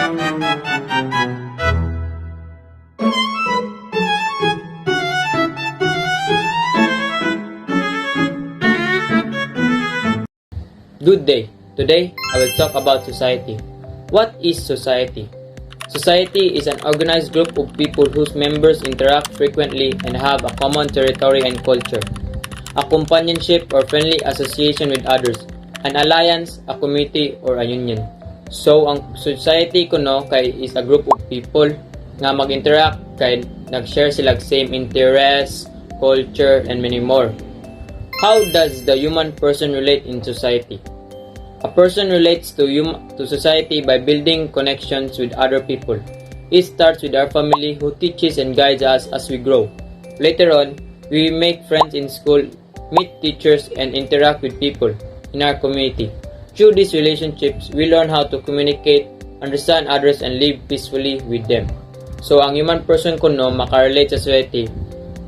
Good day. Today, I will talk about society. What is society? Society is an organized group of people whose members interact frequently and have a common territory and culture. A companionship or friendly association with others. An alliance, a community, or a union. So, ang society ko kay is a group of people nga mag-interact kay nag-share sila same interests, culture, and many more. How does the human person relate in society? A person relates to society by building connections with other people. It starts with our family who teaches and guides us as we grow. Later on, we make friends in school, meet teachers, and interact with people in our community. Through these relationships, we learn how to communicate, understand others, and live peacefully with them. So, ang human person ko makarelate sa society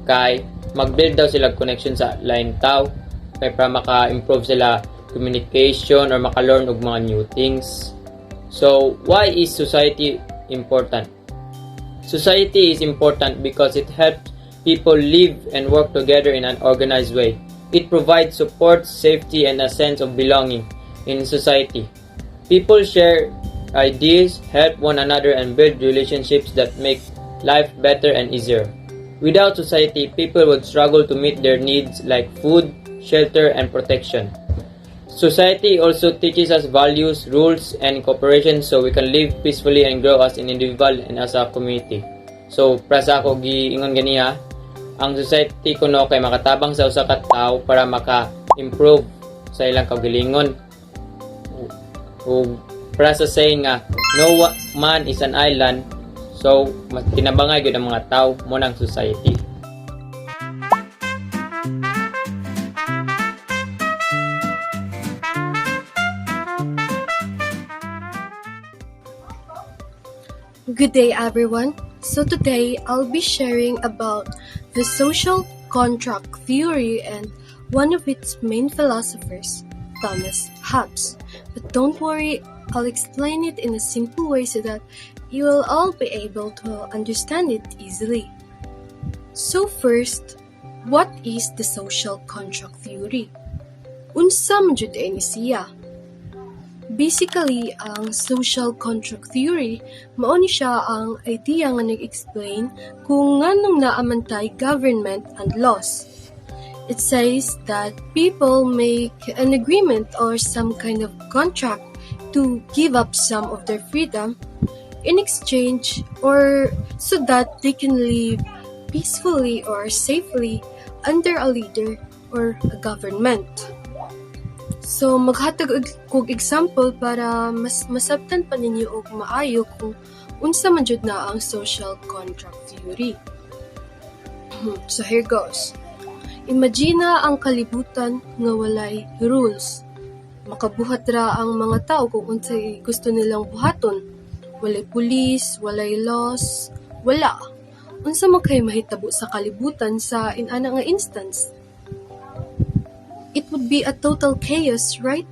kay mag-build daw sila connection sa lain tao kay para maka-improve sila communication or maka-learn og mga new things. So, why is society important? Society is important because it helps people live and work together in an organized way. It provides support, safety, and a sense of belonging in society. People share ideas, help one another, and build relationships that make life better and easier. Without society, people would struggle to meet their needs like food, shelter, and protection. Society also teaches us values, rules, and cooperation so we can live peacefully and grow as an individual and as a community. So, para sa ako giingon ganiya, ang society ko kay makatabang sa usa ka tawo para maka-improve sa ilang kaugalingon. O para sa saying nga, no man is an island, so mas kinabangay gyud ang mga tawo mo ng society. Good day, everyone. So today, I'll be sharing about the social contract theory and one of its main philosophers, Thomas Hobbes. But don't worry, I'll explain it in a simple way so that you will all be able to understand it easily. So first, what is the social contract theory? Unsa man jud ni siya? Basically, ang social contract theory, mao ni siya ang idea nga nag-explain kung nganong naamantay government and laws. It says that people make an agreement or some kind of contract to give up some of their freedom in exchange or so that they can live peacefully or safely under a leader or a government. So, maghatag kog example para mas masabtan pa ninyo og maayo kung unsa man jud na ang social contract theory. So, here goes. Imagine ang kalibutan nga walay rules. Makabuhat ra ang mga tao kung unsay gusto nilang buhaton. Walay pulis, walay laws, wala. Unsa man kay mahitabo sa kalibutan sa inana nga instance? It would be a total chaos, right?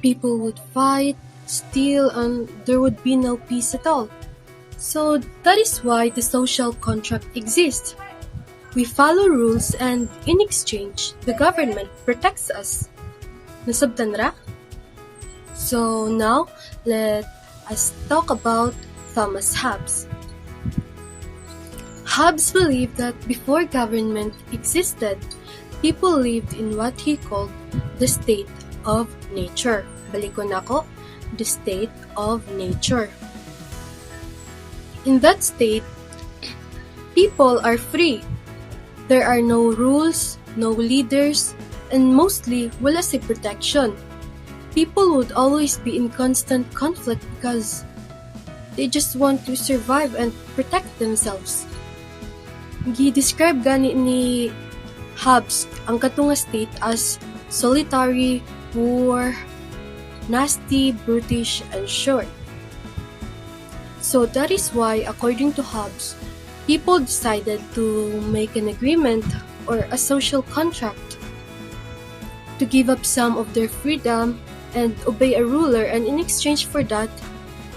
People would fight, steal, and there would be no peace at all. So that is why the social contract exists. We follow rules and in exchange, the government protects us. Nasabtan ra? So now, let us talk about Thomas Hobbes. Hobbes believed that before government existed, people lived in what he called the state of nature. Balikon ako, the state of nature. In that state, people are free. There are no rules, no leaders, and mostly wala si protection. People would always be in constant conflict because they just want to survive and protect themselves. Gi-describe gani ni Hobbes ang katong state as solitary, poor, nasty, brutish, and short. So that is why, according to Hobbes, people decided to make an agreement or a social contract to give up some of their freedom and obey a ruler, and in exchange for that,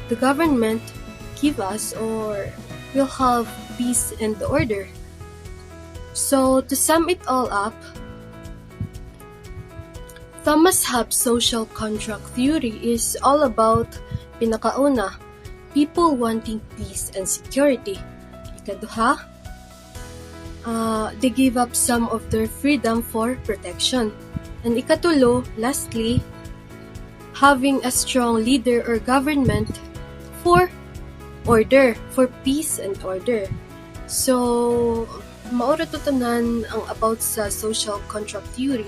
the government give us, or will have peace and order. So, to sum it all up, Thomas Hobbes' social contract theory is all about, pinakauna, people wanting peace and security. Ikaduha, they give up some of their freedom for protection. And ikatulo, lastly, having a strong leader or government for order, for peace and order. So, maura to tanan ang about sa social contract theory.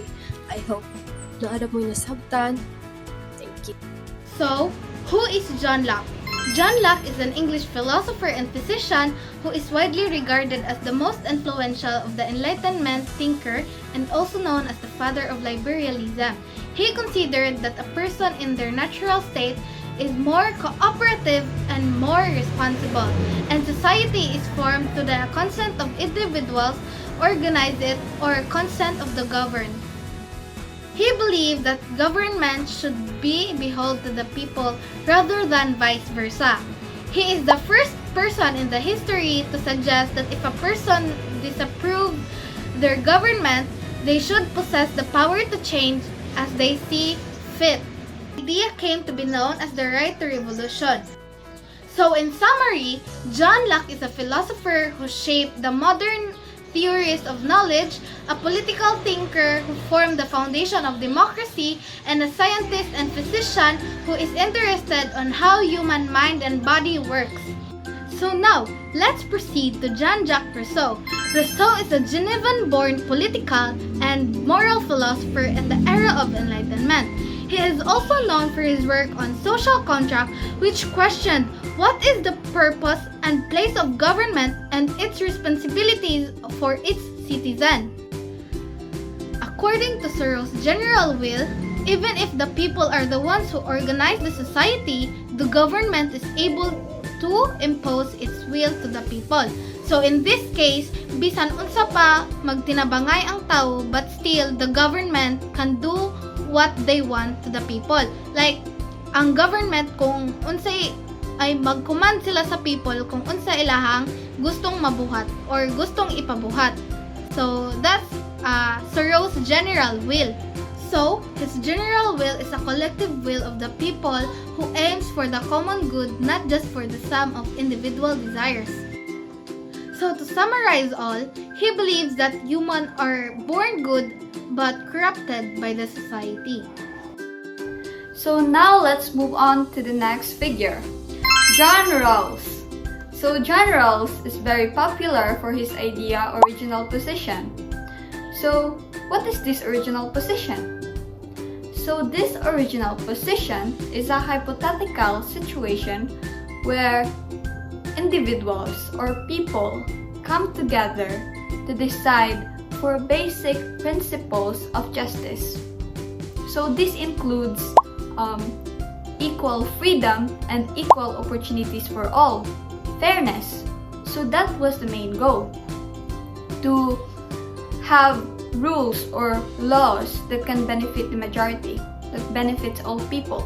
I hope naada mo yung nasabtan. Thank you. So, who is John Locke? John Locke is an English philosopher and physician who is widely regarded as the most influential of the Enlightenment thinker and also known as the father of liberalism. He considered that a person in their natural state is more cooperative and more responsible, and society is formed to the consent of individuals, organize it, or consent of the governed. He believed that government should be beholden to the people rather than vice versa. He is the first person in the history to suggest that if a person disapproves their government, they should possess the power to change as they see fit. The idea came to be known as the right to revolution. So in summary, John Locke is a philosopher who shaped the modern theories of knowledge, a political thinker who formed the foundation of democracy, and a scientist and physician who is interested on how human mind and body works. So now, let's proceed to Jean-Jacques Rousseau. Rousseau is a Genevan-born political and moral philosopher in the era of Enlightenment. He is also known for his work on social contract, which questioned what is the purpose and place of government and its responsibilities for its citizen. According to Thoreau's general will, even if the people are the ones who organize the society, the government is able to impose its will to the people. So in this case, bisan unsa pa magtinabangay ang tao, but still the government can do what they want to the people. Like, ang government kung unsay ay mag-command sila sa people kung unsa ilahang gustong mabuhat or gustong ipabuhat. So that's Thoreau's general will. So, his general will is a collective will of the people who aims for the common good, not just for the sum of individual desires. So, to summarize all, he believes that humans are born good but corrupted by the society. So now let's move on to the next figure, John Rawls. So John Rawls is very popular for his idea original position. So what is this original position? So this original position is a hypothetical situation where individuals or people come together to decide for basic principles of justice. So this includes equal freedom and equal opportunities for all, fairness. So that was the main goal, to have rules or laws that can benefit the majority, that benefits all people.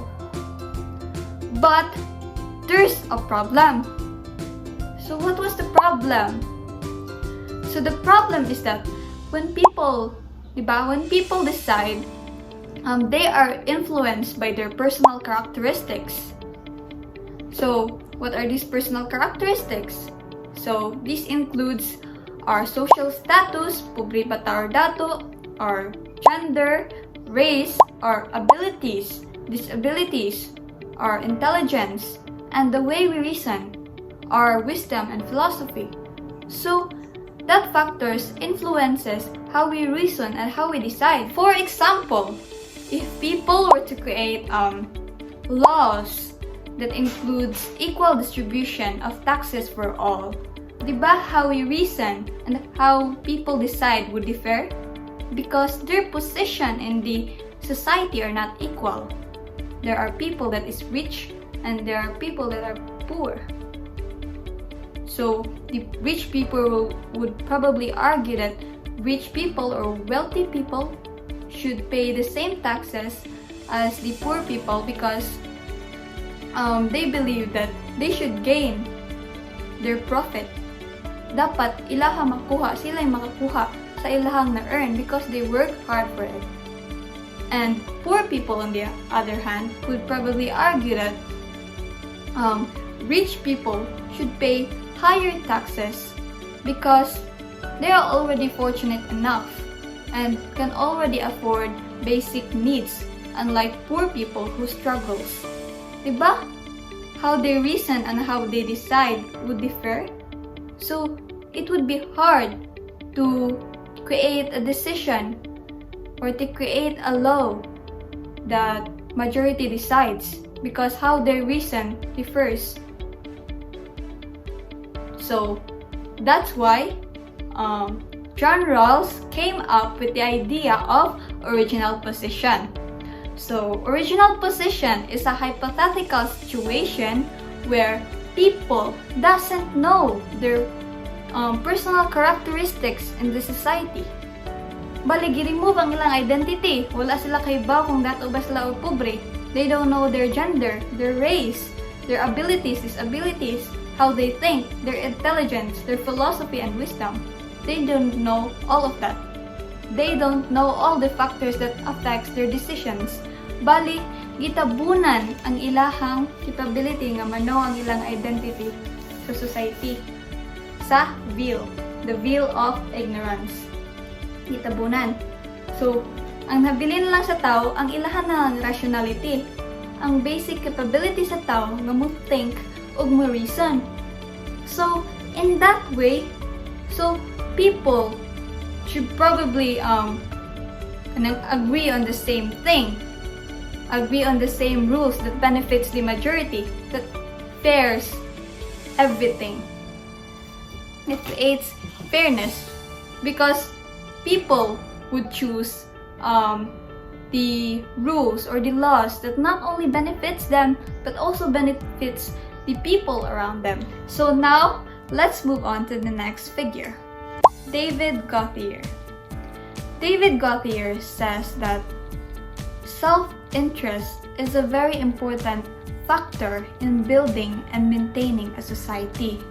But there's a problem. So what was the problem? So the problem is that when people decide, they are influenced by their personal characteristics. So what are these personal characteristics? So this includes our social status, pobre ba tayo dato, our gender, race, our abilities, disabilities, our intelligence, and the way we reason, our wisdom and philosophy. So that factors influences how we reason and how we decide. For example, if people were to create laws that includes equal distribution of taxes for all, diba how we reason and how people decide would differ? Because their position in the society are not equal. There are people that is rich and there are people that are poor. So the rich people would probably argue that rich people or wealthy people should pay the same taxes as the poor people because they believe that they should gain their profit. Dapat ilaha makuha, sila yung makakuha sa ilahang na-earn because they work hard for it. And poor people, on the other hand, would probably argue that rich people should pay higher taxes because they are already fortunate enough and can already afford basic needs, unlike poor people who struggles. Diba? How they reason and how they decide would differ. So, it would be hard to create a decision or to create a law that majority decides because how they reason differs. So, that's why John Rawls came up with the idea of original position. So, original position is a hypothetical situation where people doesn't know their personal characteristics in the society. Bali, gi-remove ang ilang identity. Wala sila kay ba kung dato ba sila o pobre. They don't know their gender, their race, their abilities, disabilities, how they think, their intelligence, their philosophy and wisdom. They don't know all of that. They don't know all the factors that affects their decisions. Bali, gitabunan ang ilahang capability nga manaw ang ilang identity sa society. Sa veil, the veil of ignorance. Gitabunan. So, ang nabilin lang sa tao ang ilahan ng rationality, ang basic capability sa tao nga mo think ug mo reason. So, in that way, so people should probably agree on the same thing, agree on the same rules that benefits the majority, that fairs everything. It creates fairness because people would choose the rules or the laws that not only benefits them but also benefits the people around them. So now, let's move on to the next figure. David Gauthier. David Gauthier says that self-interest is a very important factor in building and maintaining a society.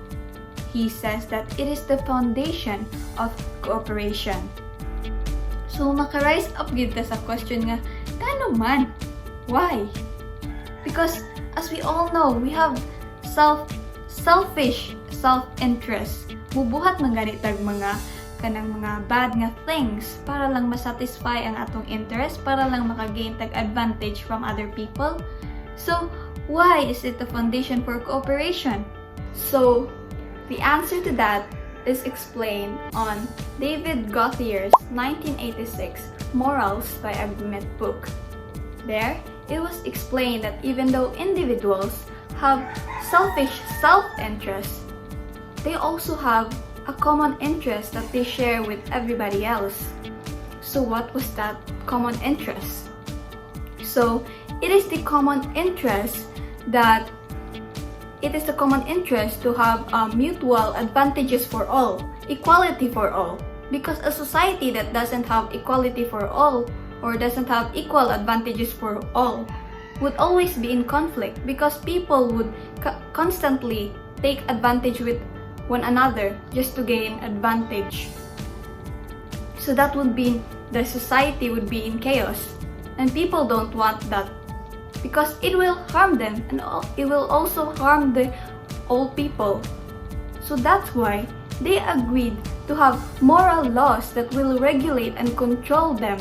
He says that it is the foundation of cooperation. So, maka-rise up gid ta sa question nga, kano man? Why? Because, as we all know, we have selfish self-interest. Bubuhat man ganit tag mga kanang mga bad nga things para lang masatisfy ang atong interest, para lang makagain tag advantage from other people. So, why is it the foundation for cooperation? So, the answer to that is explained on David Gauthier's 1986 Morals by Agreement book. There, it was explained that even though individuals have selfish self-interest, they also have a common interest that they share with everybody else. So what was that common interest? So, it is the common interest to have mutual advantages for all, equality for all. Because a society that doesn't have equality for all or doesn't have equal advantages for all would always be in conflict because people would constantly take advantage with one another just to gain advantage. So that would be, the society would be in chaos, and people don't want that because it will harm them and it will also harm the old people. So that's why they agreed to have moral laws that will regulate and control them,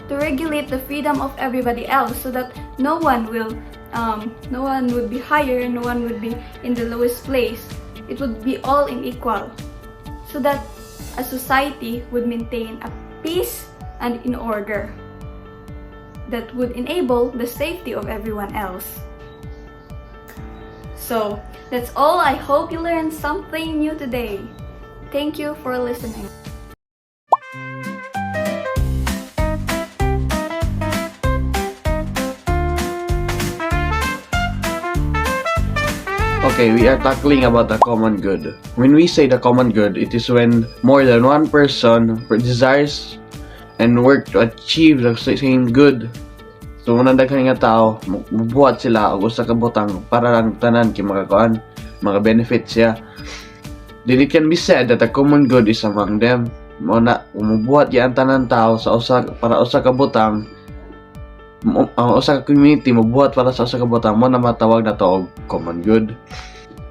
to regulate the freedom of everybody else so that no one would be higher, no one would be in the lowest place. It would be all unequal, so that a society would maintain a peace and in order that would enable the safety of everyone else. So, that's all. I hope you learned something new today. Thank you for listening. Okay, we are tackling about the common good. When we say the common good, it is when more than one person desires and work to achieve the same good. So unang daghan nga tao mubuhat sila og usa ka butang para lang tanan kay makakuan mga benefits siya. Then it can be said that a common good is among them. Mo na umubuhat ya ang tanan tao sa usa ka butang, ang usa ka community mubuhat para sa usa ka butang, mo na matawag na to og common good.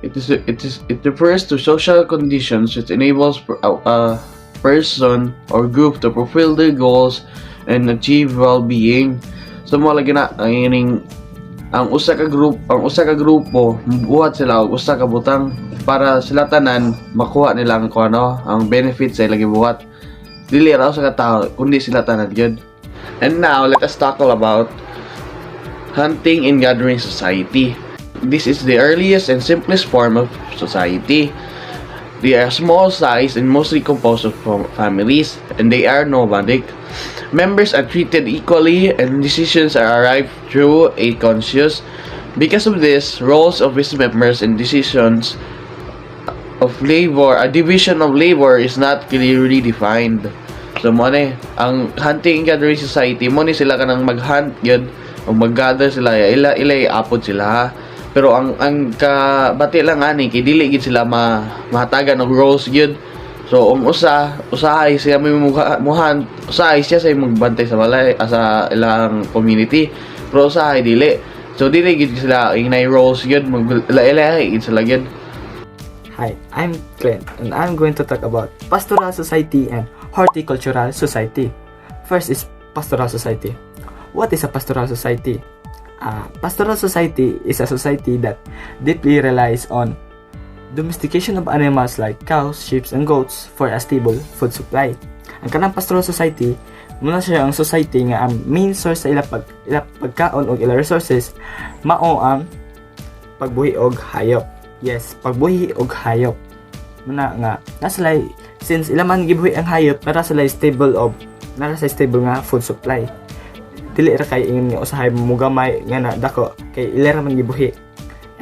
It refers to social conditions which enables a person or group to fulfill their goals and achieve well-being. So mo lagi na ang usa ka grupo mubuhat sila og usa ka butang para sila tanan makuha nila ang benefits sa ilang gibuhat. Dili ra sa katao kundi sila tanan gyud. And now let us talk about hunting and gathering society. This is the earliest and simplest form of society. They are small size and mostly composed of families, and they are nomadic. Members are treated equally and decisions are arrived through a conscious. Because of this, roles of its members and decisions of labor, a division of labor is not clearly defined. So mo ni ang hunting and gathering society, mo ni sila kanang mag-hunt gyud o mag-gather sila, ilay apod sila ha. Pero ang kabati lang ani kay dili gid sila mahatagan og roles gyud. So usahay siya muhan, usahay siya sa magbantay sa balay sa ilang community. Pero usahay dili. So dili gid sila inay roles gyud, ilay gid sila gyud. Hi, I'm Clint, and I'm going to talk about pastoral society and horticultural society. First is pastoral society. What is a pastoral society? Pastoral society is a society that deeply relies on domestication of animals like cows, sheep, and goats for a stable food supply. Ang kanang pastoral society, muna siya ang society nga ang main source sa ila pagkaon o ila resources mao ang pagbuhi og hayop. Yes, pagbuhi og hayop. Muna nga nasalay since ila man gibuhi ang hayop, nara sa stable nga food supply. Dili ra kay ingon nga usahay mo gamay nga na dako kay ila ra man gibuhi.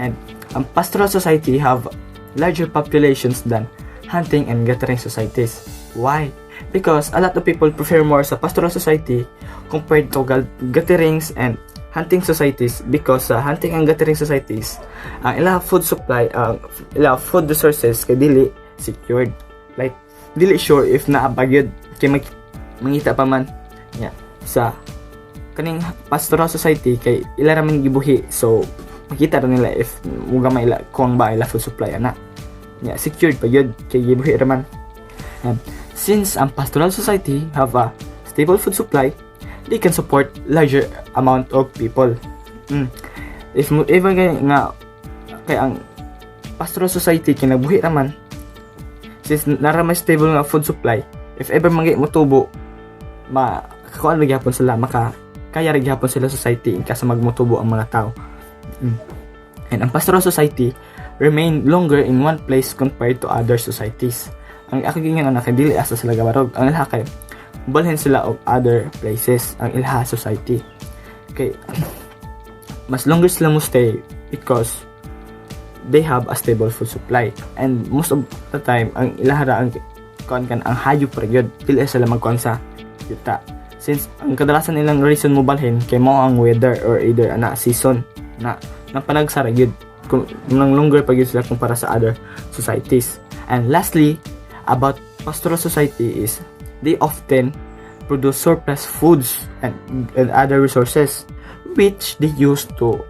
And ang pastoral society have larger populations than hunting and gathering societies. Why? Because a lot of people prefer more sa pastoral society compared to gatherings and hunting societies, because sa hunting and gathering societies ang ila food supply, ila food resources kay dili secured. Like dili sure if naabagyod kay mangita pa man sa kaning pastoral society kay ila ra man gibuhi, so makita ra nila if muga may ila kuang ba ila food supply ana secured pa yun kay gibuhi ra man. And since ang pastoral society have a stable food supply, they can support larger amount of people. If even nga kay ang pastoral society kay nagbuhi ra man, since nara may stable nga food supply, if ever mangi motubo makakuan ra gyapon sila, kaya rin gyapon sila society in case magmotubo ang mga tao. And ang pastoral society remain longer in one place compared to other societies. Ang ako gingan na dili asa sila gabarog, ang ilha kay balhin sila of other places ang ilha society. Okay, mas longer sila mo stay because they have a stable food supply, and most of the time ang ilahara ang ang hayop ra gyud, dili sila magkuan sa yuta. Since ang kadalasan nilang reason mo balhin kay mo ang weather or either ana season na panagsara gyud kung nang longer pa gyud sila kumpara sa other societies. And lastly, about pastoral society is they often produce surplus foods and other resources which they use to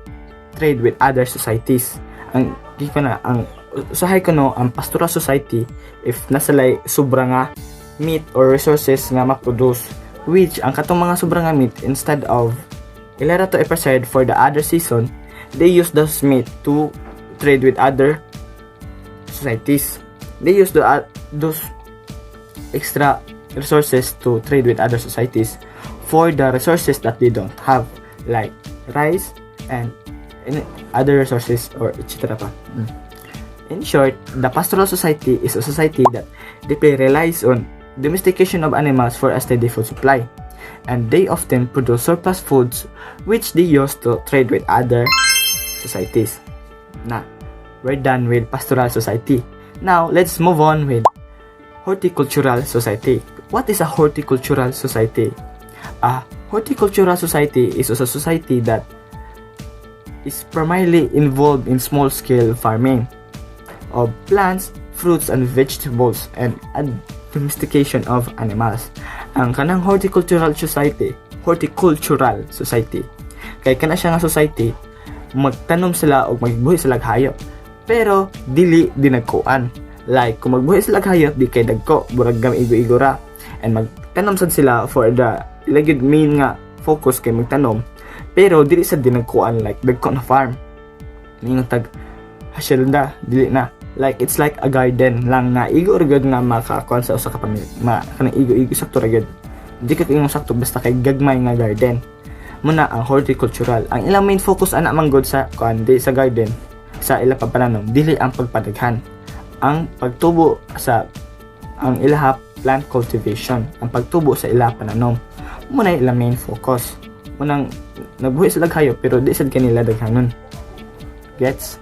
trade with other societies. Ang usahay ko no, ang pastoral society if nasalay sobra nga meat or resources nga ma-produce, which ang katong mga sobrang meat, instead of ilara to i-preserve for the other season, they use those meat to trade with other societies. They use those extra resources to trade with other societies for the resources that they don't have, like rice and other resources or etc. pa. In short, the pastoral society is a society that deeply relies on domestication of animals for a steady food supply, and they often produce surplus foods which they use to trade with other societies. Now, we're done with pastoral society. Now, let's move on with horticultural society. What is a horticultural society? A Horticultural society is a society that is primarily involved in small-scale farming of plants, fruits, and vegetables, and domestication of animals. Ang kanang horticultural society, kay kana siya nga society, magtanom sila o magbuhi sila hayop. Pero dili dinagkuan. Like kung magbuhi sila hayop, di kay dagko, burag gam igo-igo ra. And magtanom sad sila for the ilagid main nga focus kay magtanom. Pero dili sa dinagkuan like dagko na farm. Ningon tag hasyelda, dili na. Like it's like a garden lang nga igo ra gyud nga makakuan sa usa ka pamilya. Kanang igo-igo sakto ra gyud. Di ka ingong sakto basta kay gagmay nga garden. Muna ang horticultural. Ang ilang main focus ana manggod sa kuan di sa garden sa ilang pagpananom dili ang pagpadaghan. Ang pagtubo sa ang ilaha plant cultivation, ang pagtubo sa ilaha pananom. Muna ilang main focus. Munang nagbuhi sila hayop pero di sad kanila daghanon. Gets?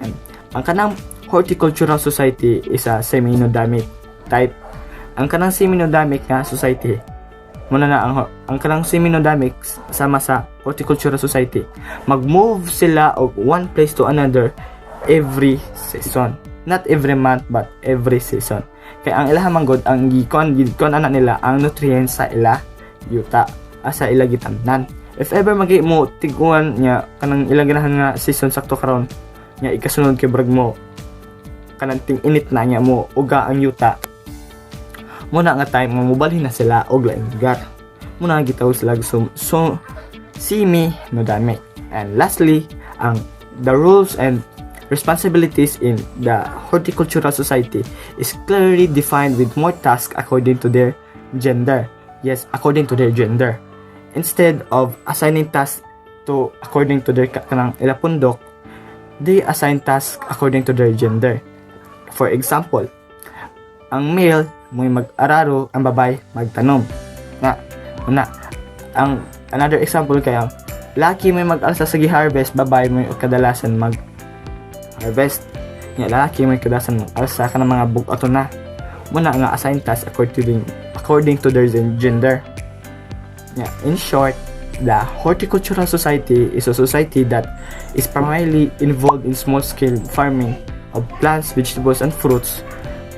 And ang kanang horticultural society is a semi-endemic type. Ang kanang semi-endemic nga society, muna na ang kanang semi-endemic sama sa horticultural society, mag-move sila of one place to another every season. Not every month but every season. Kaya ang ilaha manggod ang gikon ana nila ang nutrients sa ila yuta asa ila gitamnan. If ever magi mo tiguan nya kanang ilang ganahan nga season sakto karon nya ikasunod kay brag mo kanang ting init na nya mo uga ang yuta. Muna nga time nga mobalhin na sila og laing lugar. Muna nga gitawag sila so semi-endemic. And lastly, the rules and responsibilities in the horticultural society is clearly defined with more tasks according to their gender. Yes, according to their gender. Instead of assigning tasks according to their kanang ilapundok, they assign tasks according to their gender. For example, ang male may mag-araro, ang babae magtanom. Ang another example kaya, laki may mag-alsa sa gi-harvest, babae may kadalasan mag-harvest. Lalaki may kadalasan mag-alsa ka ng mga bukato na. Muna nga assign tasks according to their gender. In short, the horticultural society is a society that is primarily involved in small-scale farming of plants, vegetables, and fruits,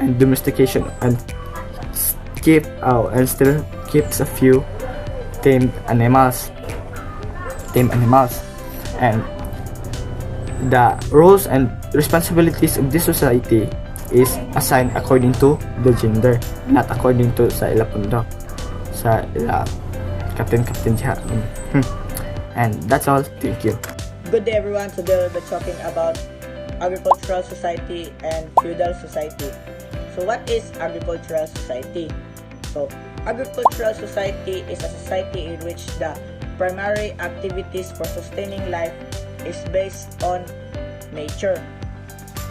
and domestication, and still keeps a few tamed animals. And the roles and responsibilities of this society is assigned according to the gender, not according to sa ila pundok, sa ila captain diha. And that's all. Thank you. Good day everyone. Today we'll be talking about agricultural society and feudal society. So what is agricultural society? So agricultural society is a society in which the primary activities for sustaining life is based on nature.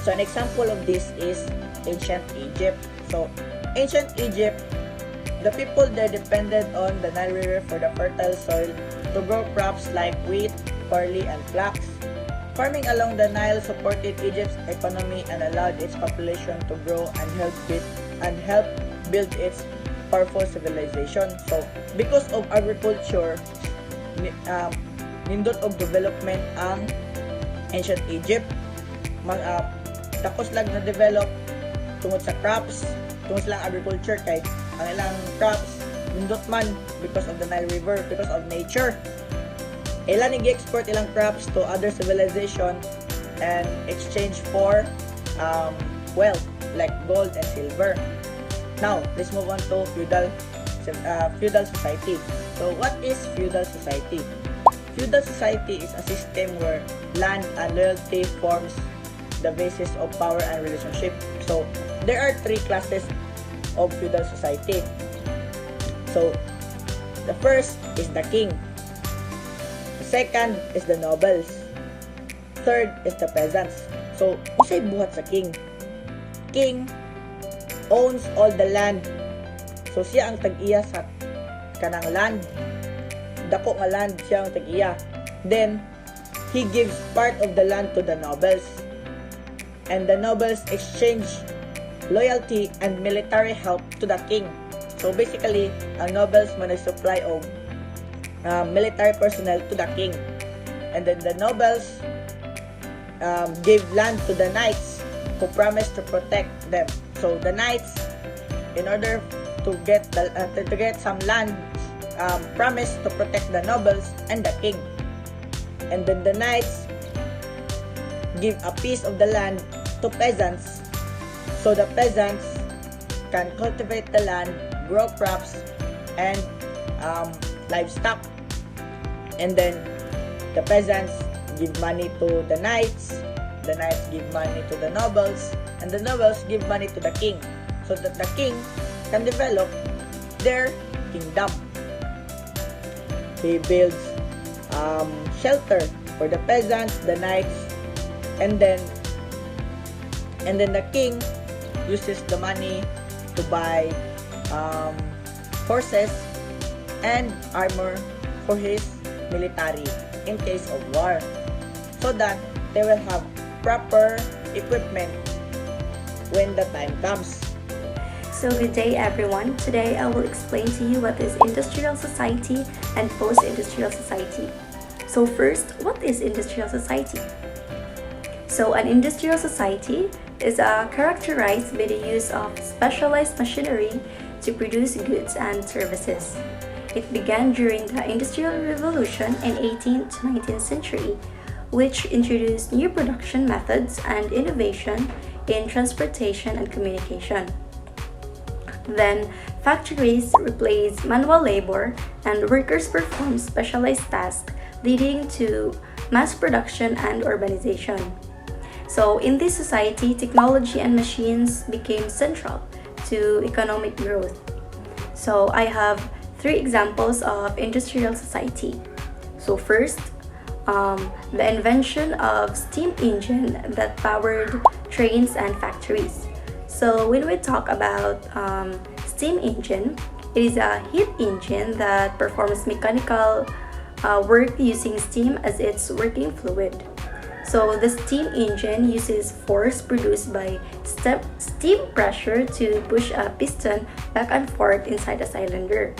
So an example of this is ancient Egypt. So ancient Egypt, the people there depended on the Nile River for the fertile soil to grow crops like wheat, barley, and flax. Farming along the Nile supported Egypt's economy and allowed its population to grow and help build its powerful civilization. So because of agriculture, nindot og development ang ancient Egypt. Takos lang na develop tungod sa crops, tungod sa agriculture kay ang ilang crops nindot man because of the Nile River, because of nature. Ilan nag-export ilang crops to other civilization and exchange for wealth like gold and silver. Now, let's move on to feudal society. So, what is feudal society? Feudal society is a system where land and loyalty forms the basis of power and relationship. So, there are three classes of feudal society. So, the first is the king. The second is the nobles. Third is the peasants. So, usay buhat sa king. King owns all the land. So, siya ang tag-iya sa kanang land. Dako nga land siya ang tag-iya. Then, he gives part of the land to the nobles. And the nobles exchange loyalty and military help to the king. So basically, ang nobles man supply og military personnel to the king. And then the nobles gave land to the knights who promised to protect them. So the knights, in order to get some land, promised to protect the nobles and the king. And then the knights give a piece of the land to peasants, so the peasants can cultivate the land, grow crops, and livestock. And then the peasants give money to the knights give money to the nobles, and the nobles give money to the king, so that the king can develop their kingdom. He builds shelter for the peasants, the knights, and then the king uses the money to buy horses and armor for his military in case of war, so that they will have proper equipment when the time comes. So good day everyone. Today I will explain to you what is industrial society and post-industrial society. So first, what is industrial society? So an industrial society is characterized by the use of specialized machinery to produce goods and services. It began during the Industrial Revolution in 18th to 19th century, which introduced new production methods and innovation in transportation and communication. Then, factories replaced manual labor and workers performed specialized tasks, leading to mass production and urbanization. So, in this society, technology and machines became central to economic growth. So, I have 3 examples of industrial society. So, first, the invention of steam engine that powered trains and factories. So when we talk about steam engine, it is a heat engine that performs mechanical work using steam as its working fluid. So the steam engine uses force produced by steam pressure to push a piston back and forth inside a cylinder.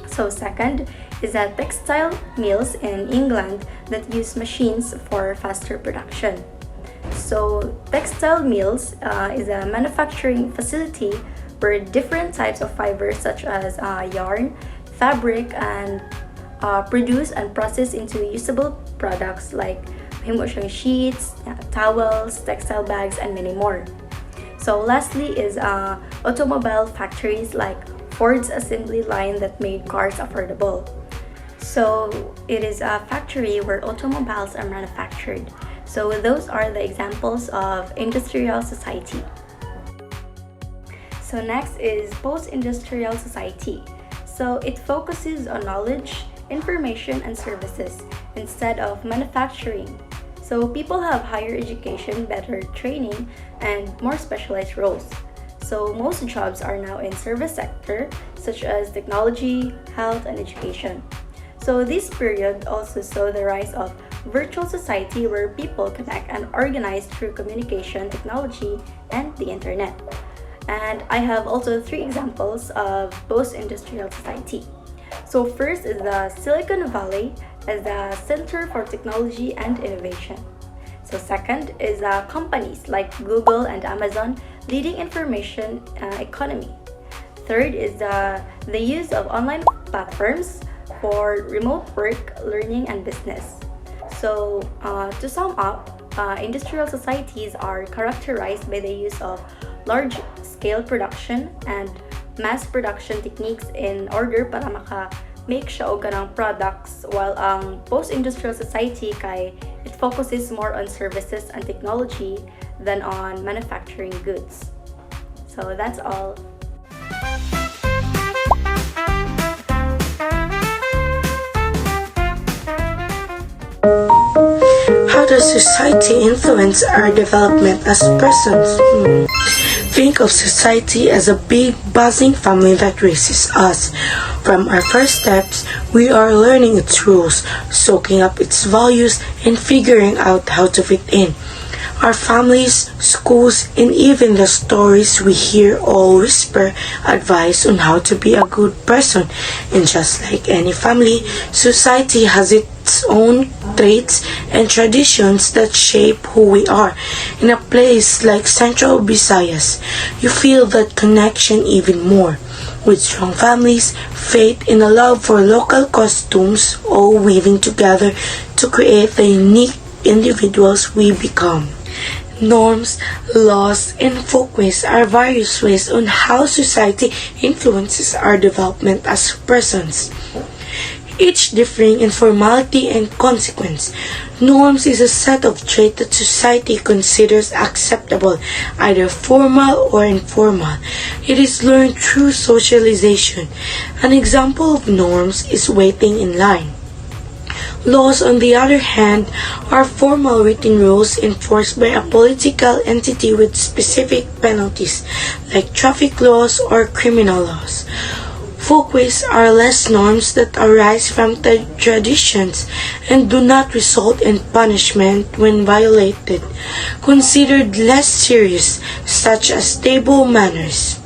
So second is that textile mills in England that use machines for faster production. So textile mills is a manufacturing facility where different types of fibers such as yarn, fabric, and produce and process into usable products like sheets, towels, textile bags, and many more. So lastly is automobile factories like Ford's assembly line that made cars affordable. So it is a factory where automobiles are manufactured. So those are the examples of industrial society. So next is post-industrial society. So it focuses on knowledge, information, and services instead of manufacturing. So people have higher education, better training, and more specialized roles. So most jobs are now in service sector such as technology, health, and education. So this period also saw the rise of virtual society where people connect and organize through communication, technology, and the internet. And I have also 3 examples of post-industrial society. So first is the Silicon Valley as the center for technology and innovation. So second is companies like Google and Amazon leading information economy. Third is the use of online platforms for remote work, learning, and business. So to sum up, industrial societies are characterized by the use of large-scale production and mass production techniques in order para maka-make siya og kanang products, while ang post-industrial society kay it focuses more on services and technology than on manufacturing goods. So that's all. How does society influence our development as persons? Think of society as a big, buzzing family that raises us. From our first steps, we are learning its rules, soaking up its values, and figuring out how to fit in. Our families, schools, and even the stories we hear all whisper advice on how to be a good person. And just like any family, society has its own traits and traditions that shape who we are. In a place like Central Visayas, you feel that connection even more. With strong families, faith, and a love for local costumes, all weaving together to create the unique individuals we become. Norms, laws, and folkways are various ways on how society influences our development as persons, each differing in formality and consequence. Norms is a set of traits that society considers acceptable, either formal or informal. It is learned through socialization. An example of norms is waiting in line. Laws, on the other hand, are formal written rules enforced by a political entity with specific penalties, like traffic laws or criminal laws. Folkways are less norms that arise from traditions and do not result in punishment when violated, considered less serious, such as table manners.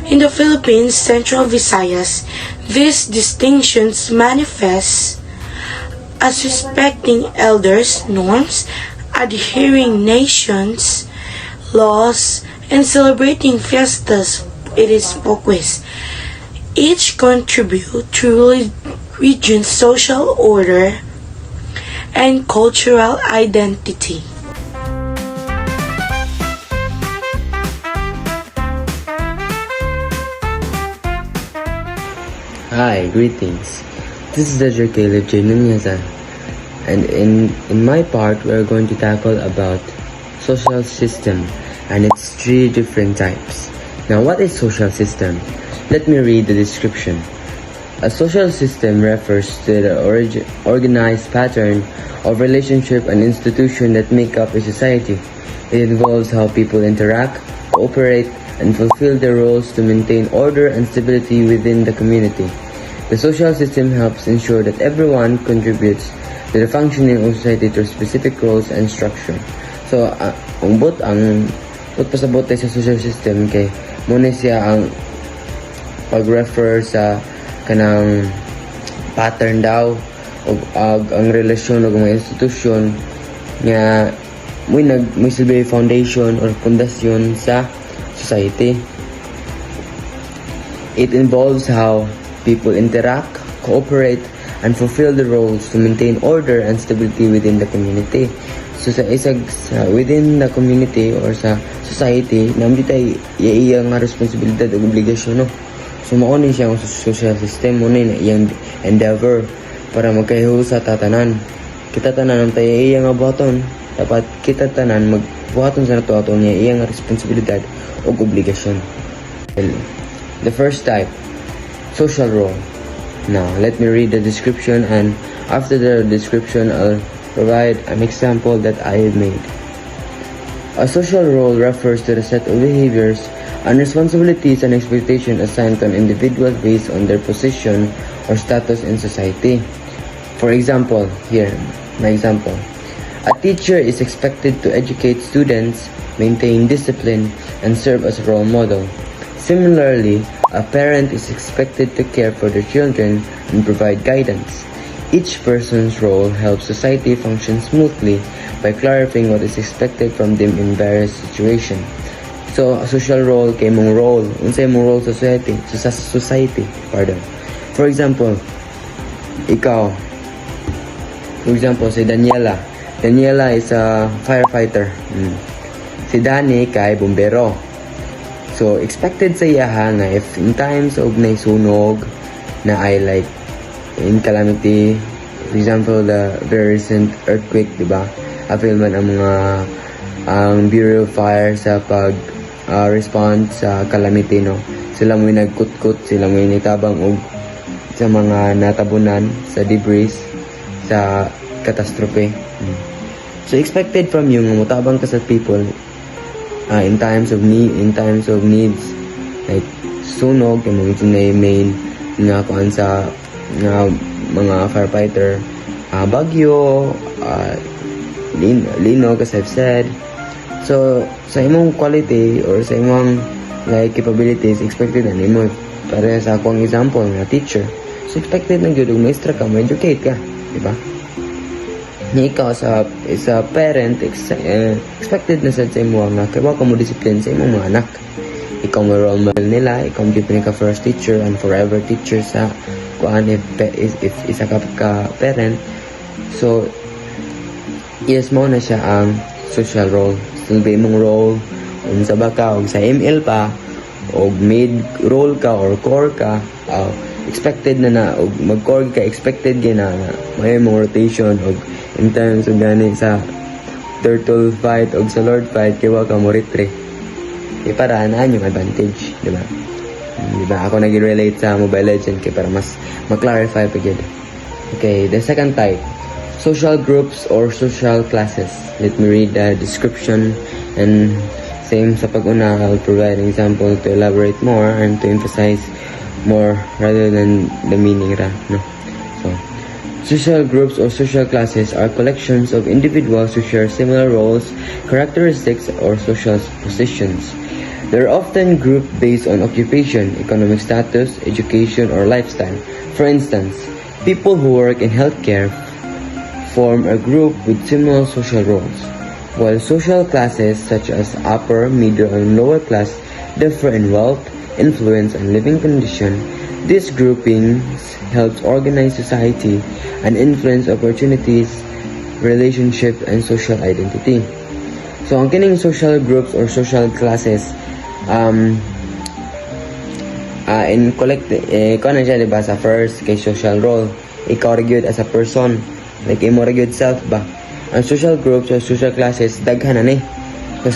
In the Philippines, Central Visayas, these distinctions manifest as respecting elders, norms, adhering nations, laws, and celebrating fiestas. It is folkways. Each contribute to region's social order and cultural identity. Hi, greetings. This is Dr. Caleb J. Nunezan, and in my part, we are going to tackle about social system and its three different types. Now, what is social system? Let me read the description. A social system refers to the organized pattern of relationship and institution that make up a society. It involves how people interact, cooperate, and fulfill their roles to maintain order and stability within the community. The social system helps ensure that everyone contributes to the functioning of society through specific roles and structure. So, ang pasabot tayo sa social system kay muna siya ang pag-refer sa kanang pattern daw o ang relasyon o mga institusyon nga may silbi foundation or pundasyon sa society. It involves how people interact, cooperate, and fulfill the roles to maintain order and stability within the community. So within the community or sa society, naman tayo iya nga responsibilidad o obligasyon, no? So mauni siya ang social system, muna na iyang endeavor para magkahiho sa tatanan. Kita tanan ang tayo iya nga buhaton. Dapat kita tanan magbuhaton sa nato niya iya nga responsibilidad o obligasyon. The first type, social role. Now, let me read the description, and after the description, I'll provide an example that I have made. A social role refers to the set of behaviors and responsibilities and expectations assigned to an individual based on their position or status in society. For example, here, my example. A teacher is expected to educate students, maintain discipline, and serve as a role model. Similarly, a parent is expected to care for their children and provide guidance. Each person's role helps society function smoothly by clarifying what is expected from them in various situations. So, a social role kay mong role. Unsay mong role sa society. For example, ikaw. For example, si Daniela. Daniela is a firefighter. Si Danny kay bombero. So, expected sa iya nga if in times of naisunog na ay like in calamity, for example, the very recent earthquake, diba? Avail man ang mga Bureau of Fire sa respond sa calamity, no? Sila mo nagkutkut, sila mo nitabang og sa mga natabunan sa debris sa catastrophe. So expected from you nga mutabang ka sa people in times of needs, like sunog, yung mga main nga kuan sa mga firefighter, bagyo, linog, as I've said. So, sa imong quality or sa imong like capabilities, expected na nimo. Para sa akong example nga teacher, so expected na gyud maestra ka, ma-educate ka, di ba? Ni ikaw sa parent, expected na sad sa imo nga kay wa ka mo discipline sa imong mga anak. Ikaw mo role model nila, ikaw gyud ka first teacher and forever teacher sa kuan if isa ka parent. So yes, mo na siya ang social role. Silbi mong role unsa ba ka, og sa ML pa og mid role ka or core ka, expected na og mag-core ka, expected na may mong rotation og in terms of gani sa turtle fight og sa lord fight kay wa ka mo retreat. Para anaan yung advantage, di ba? Di ba? Ako nag-relate sa Mobile Legends kay para mas ma-clarify pa yun. Okay, the second type, social groups or social classes. Let me read the description, and same sa pag-una, I'll provide an example to elaborate more and to emphasize more rather than the meaning ra, no? So, social groups or social classes are collections of individuals who share similar roles, characteristics, or social positions. They're often grouped based on occupation, economic status, education, or lifestyle. For instance, people who work in healthcare form a group with similar social roles, while social classes such as upper, middle, and lower class differ in wealth, influence, and living condition. These groupings helps organize society and influence opportunities, relationships, and social identity. So, ang kining social groups or social classes, in ikaw na siya, diba, sa first, kay social role, ikaw reviewed as a person, like, imo reviewed self ba? Ang social groups or social classes, daghan na ni. So,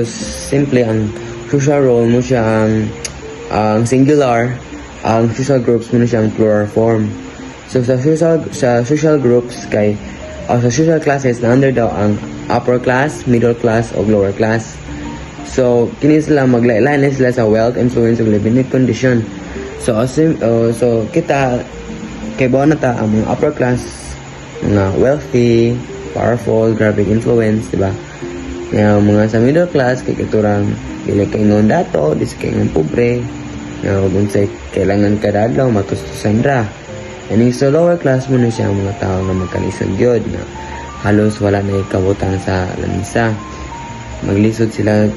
simply, ang social role mo siya ang singular, ang social groups mo na siya ang plural form. So, sa social groups, sa social classes, na under daw ang upper class, middle class, o lower class. So, kini sila maglain sila sa wealth, influence, o living condition. So, kita, kay bawa na ta, ang mga upper class, mga wealthy, powerful, grabbing influence, diba? Yung mga sa middle class, kay katurang dili kay ngon dato, dis kay ngon pobre, kung say kailangan ka dadlaw, matustusan ra. And sa lower class mo na siya ang mga tao na magkalisod yun, na halos wala na ikabutang sa lanisa. Maglisod sila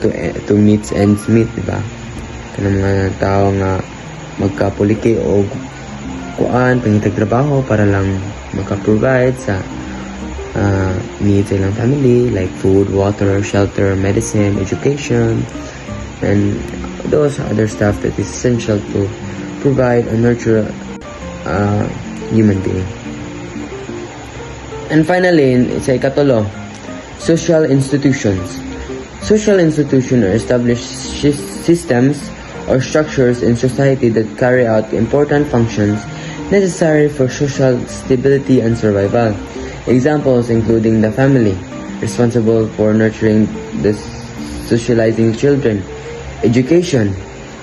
to meet ends meet, diba? Kanang mga tao nga magkapuliki o kuan, pangitagtrabaho para lang makaprovide sa needs ng family, like food, water, shelter, medicine, education, and those other stuff that is essential to provide and nurture a human being. And finally, sa ikatulo, social institutions. Social institutions are established systems or structures in society that carry out important functions necessary for social stability and survival. Examples including the family, responsible for nurturing the socializing children, education,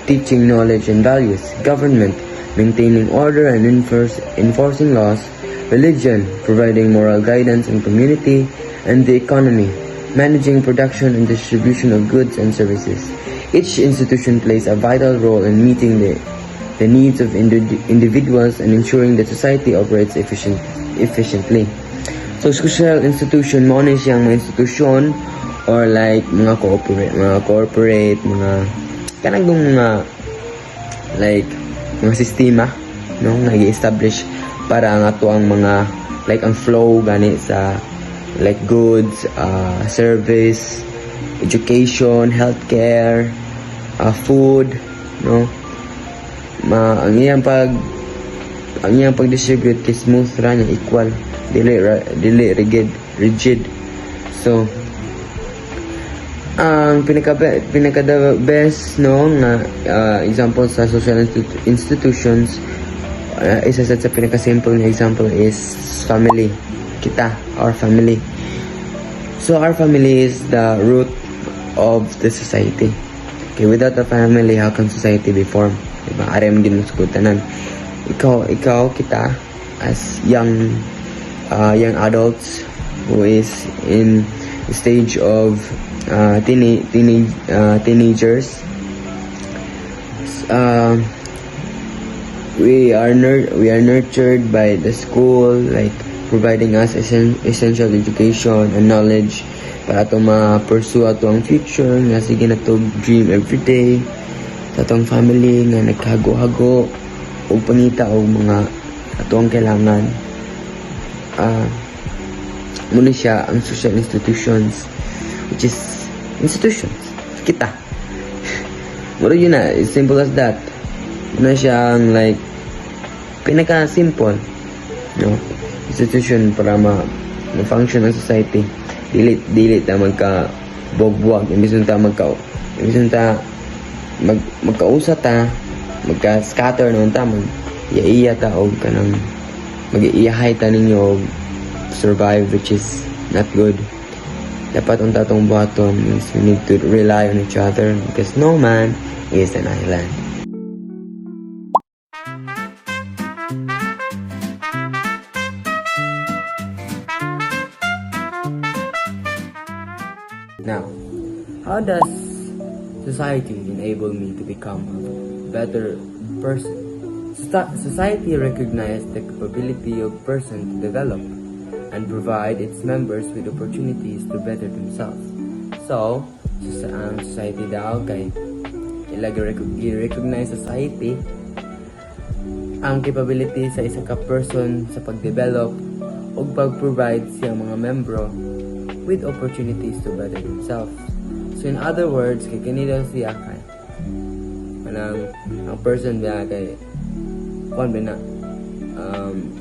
teaching knowledge and values, government, maintaining order and enforcing laws, religion, providing moral guidance and community, and the economy, managing production and distribution of goods and services. Each institution plays a vital role in meeting the needs of individuals and ensuring that society operates efficiently. So, social institution, mo na siyang mga institusyon or like mga corporate, mga kanagong mga like mga sistema, no, nag-establish para ang ato ang mga like ang flow gani sa like goods, service, education, healthcare, food, no, ang iyang pag-distribute kay smooth ra niya, equal, dili rigid. So ang pinaka best, no, nga example sa social institutions, isa sa pinaka simple na example is family. Our family. So our family is the root of the society. Okay, without a family, how can society be formed? Diba? Arem din masugutanan. Ikaw, kita, as young adults, who is in the stage of teenagers. Uh, we are nurtured by the school, like providing us essential education and knowledge para to ma-pursue ato ang future nga sige na to dream every day sa atong family nga naghago-hago o pangita o mga ato ang kailangan. Muna siya ang social institutions, which is institutions kita. Muna yun na, it's simple as that. Muna siya ang like pinaka-simple, no, institution para ma-function ng society. Dili ta magka bogwag, imbis ta magkausa ta, magka-scatter naman ta, iya ta og kanang mag-iyahay ta ninyo og survive, which is not good. Dapat ang tatong buhaton is we need to rely on each other because no man is an island. Now, how does society enable me to become a better person? Society recognizes the capability of person to develop and provide its members with opportunities to better themselves. So, ang society daw kay i-recognize society ang capability sa isa ka person sa pag-develop o pag-provide siyang mga membro with opportunities to better themselves. So in other words, kay kanila siya kay ang person niya kay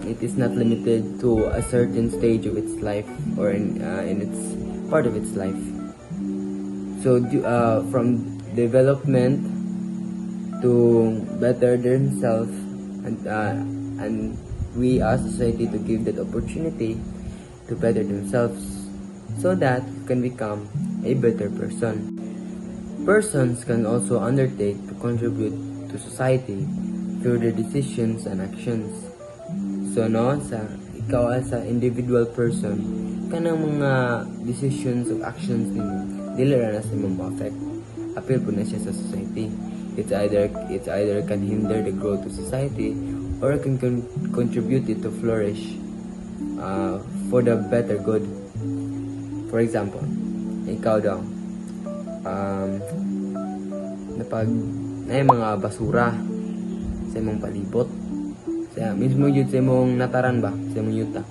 it is not limited to a certain stage of its life or in its part of its life. So from development to better themselves, and we as society to give that opportunity to better themselves so that you can become a better person. Persons can also undertake to contribute to society through their decisions and actions. So no, ikaw as an individual person, kanang mga decisions of actions nimo dili ra na sa imong affect. Appeal po na siya sa society. It's either can hinder the growth of society or can contribute it to flourish for the better good. For example, ikaw daw napag na mga basura sa imong palibot, sa mismo yun sa imong nataran ba, sa imong yuta,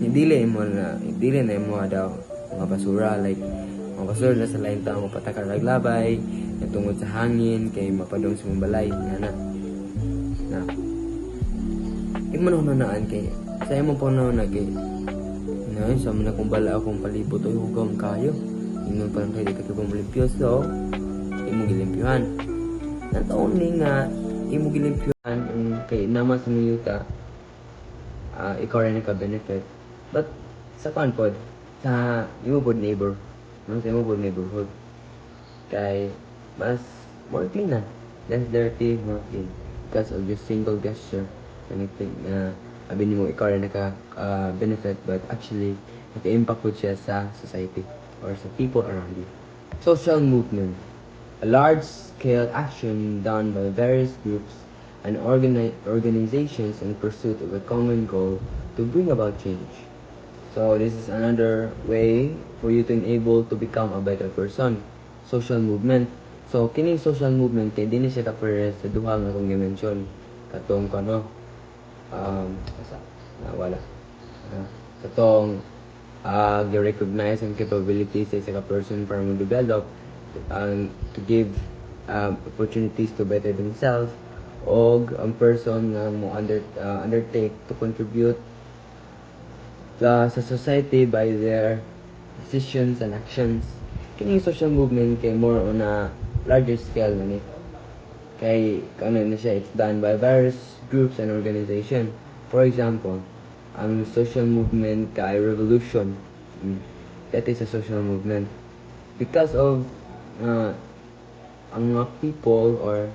dili na mo daw mga basura, like mga basura na sa lain tao mapatakar naglabay tungod sa hangin kay mapadong sa imong balay na imanunaan kay sa imong panahon kay na sa mga kung bala akong palibot o hugam kayo inon parang kayo di ka limpyo, so imong gilimpyuhan not only nga imong gilimpyuhan kay naman sa miyuta ikaw rin naka-benefit, but sa panpod sa imong pod neighbor, sa imong pod neighborhood kay mas more clean na, less dirty, more clean because of just single gesture. Anything na abin mo ikaw rin naka-benefit, but actually naka-impact po siya sa society or sa people around you. Social movement, a large-scale action done by various groups and organizations in pursuit of a common goal to bring about change. So this is another way for you to enable to become a better person. Social movement. So kining social movement kay dinhi siya kapare sa duha nga akong gi-mention katong wala katong gi-recognize ang capabilities sa isa ka person para mo develop to give opportunities to better themselves, og ang person nga mo undertake to contribute sa society by their decisions and actions. Kining social movement kay more on a larger scale na ni kay na siya, it's done by various groups and organization. For example, ang social movement kay revolution, that is a social movement because of ang mga people or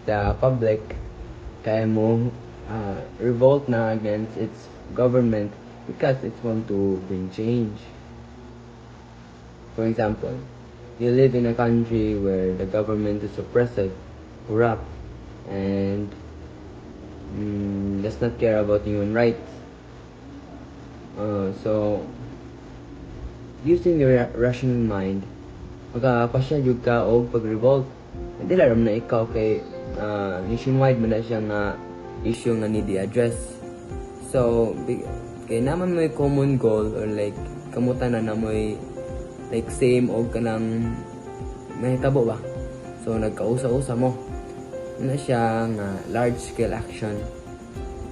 the public kaya mo revolt na against its government because it's want to bring change. For example, you live in a country where the government is oppressive, corrupt, and does not care about human rights. So, using your rational mind, magkakapasya jud ka og pag-revolt. Hindi lang na ikaw kay nationwide man na siya nga issue nga need i-address. So, kay naman may common goal or like kamutan na mo'y like same og kanang mahitabo ba. So, nagkausa-usa mo. Muna siya nga large scale action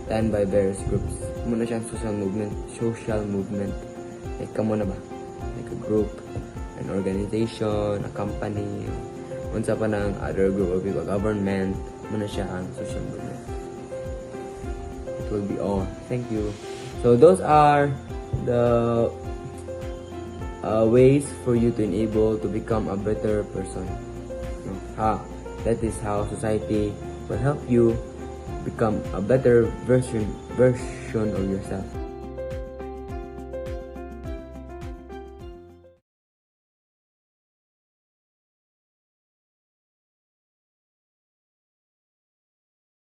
done by various groups. Muna siyang social movement. Like kamo na ba? Like a group, an organization, a company, unsa pa ng other group of people, government, muna siya ang social movement. It will be all. Thank you. So those are the ways for you to enable to become a better person. That is how society will help you become a better version of yourself.